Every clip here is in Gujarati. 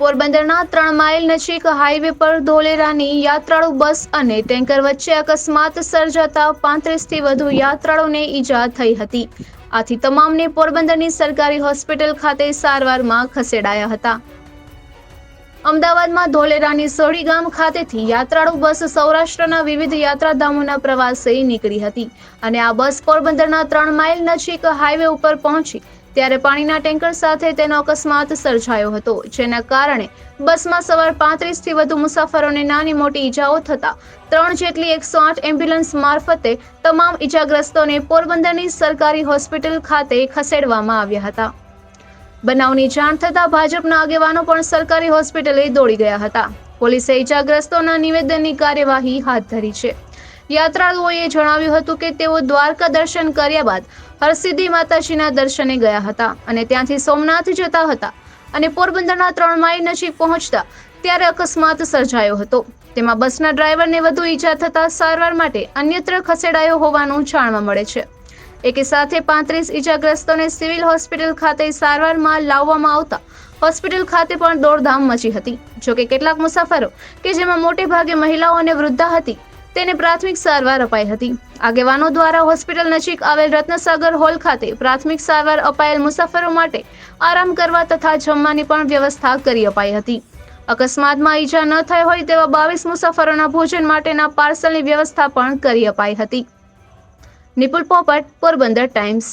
પોરબંદરના 3 માઇલ નજીક હાઈવે પર ધોલેરાની યાત્રાળુ બસ અને ટેન્કર વચ્ચે અકસ્માત સર્જાતા 35થી વધુ યાત્રાળુઓને ઈજા થઈ હતી. આથી તમામને પોરબંદરની સરકારી હોસ્પિટલ ખાતે સારવારમાં ખસેડાયા હતા. અમદાવાદમાં ધોલેરાની સોઢી ગામ ખાતેથી યાત્રાળુ બસ સૌરાષ્ટ્રના વિવિધ યાત્રાધામોના પ્રવાસે નીકળી હતી અને આ બસ પોરબંદરના 3 માઇલ નજીક હાઈવે ઉપર પહોંચી ત્યારે પાણીના ટેન્કર સાથે તેનો અકસ્માત સર્જાયો હતો, જેના કારણે બસમાં સવાર 35થી વધુ મુસાફરોને નાની મોટી ઈજાઓ થતા 3 જેટલી 108 એમ્બ્યુલન્સ મારફતે તમામ ઈજાગ્રસ્તોને પોરબંદરની સરકારી હોસ્પિટલ ખાતે ખસેડવામાં આવ્યા હતા. બનાવની જાણ થતાં ભાજપના આગેવાનો પણ સરકારી હોસ્પિટલે દોડી ગયા હતા. પોલીસે ઈજાગ્રસ્તોના નિવેદનની કાર્યવાહી હાથ ધરી છે. યાત્રાળુઓએ જણાવ્યું હતું કે તેઓ દ્વારકા દર્શન કર્યા બાદ હરસિદ્ધિ માતાજીના દર્શને ગયા હતા અને ત્યાંથી સોમનાથ જતા હતા અને પોરબંદરના 3 માઇલ નજીક પહોંચતા ત્યારે અકસ્માત સર્જાયો હતો. તેમાં બસના ડ્રાઈવરને વધુ ઈજા થતા સારવાર માટે અન્યત્ર ખસેડાયો હોવાનું જાણવા મળે છે. એકે સાથે 35 ઈજાગ્રસ્તોને સિવિલ હોસ્પિટલ ખાતે સારવારમાં લાવવામાં આવતા હોસ્પિટલ ખાતે પણ દોડધામ મચી હતી. જોકે કેટલાક મુસાફરો કે જેમાં મોટે ભાગે મહિલાઓ અને વૃદ્ધા હતી તેને પ્રાથમિક સારવાર અપાઈ હતી. આગેવાનો દ્વારા હોસ્પિટલ નજીક આવેલ રત્નસાગર હોલ ખાતે પ્રાથમિક સારવાર અપાયેલ મુસાફરો માટે આરામ કરવા તથા જમવાની પણ વ્યવસ્થા કરી અપાઈ હતી. અકસ્માતમાં ઈજા ન થઈ હોય તેવા 22 મુસાફરોના ભોજન માટેના પાર્સલની વ્યવસ્થા પણ કરી અપાઈ હતી. નિપુલ પોપટ, પોરબંદર ટાઈમ્સ.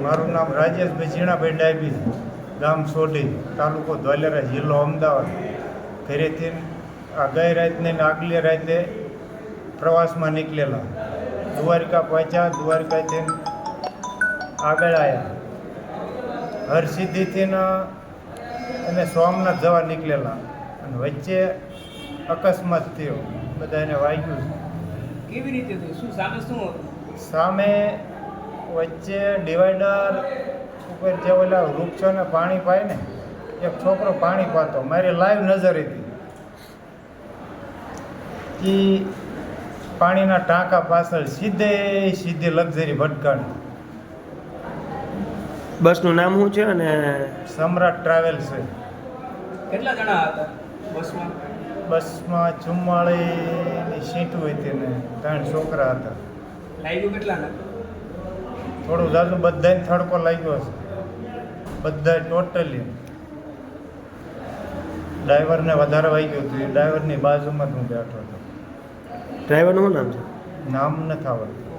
મારું નામ રાજેશભાઈ ઝીણાભાઈ ડાયબી, ગામ સોઢી, તાલુકો ધોલેરા, જિલ્લો અમદાવાદ. ઘરેથી આ ગઈ રાતને આગલી રાતે પ્રવાસમાં નીકળેલા. દ્વારકા પહોંચ્યા, દ્વારકાથી આગળ આવ્યા. હરસિદ્ધિથી અને સોમનાથ જવા નીકળેલા અને વચ્ચે અકસ્માત થયો. બધાને વાગ્યું. કેવી રીતે થયું? શું સામે શું હતું? સામે વચ્ચે ડિવાઈડર ઉપર જે ઓલા વૃક્ષોને પાણી પાય ને, એક છોકરો પાણી પાતો, મારી લાઈવ નજર હતી. એ પાણીના ટાંકા પાછળ સીધી લક્ઝરી ભટકાણી. બસનું નામ શું છે? અને સમ્રાટ ટ્રાવેલ્સ છે. કેટલા જણા હતા બસમાં? બસમાં 44ની સીટું હતી ને 3 છોકરા હતા. લાગ્યું કેટલા ને? થોડું જાજુ બધાને થડકો લાગ્યો છે, બધા ટોટલી. ડ્રાઈવરને વધારે વાગ્યું હતું. એ ડ્રાઈવરની બાજુમાં જ હું બેઠો હતો. ડ્રાઈવરનું શું નામ છે? નામ નથી આવડતું.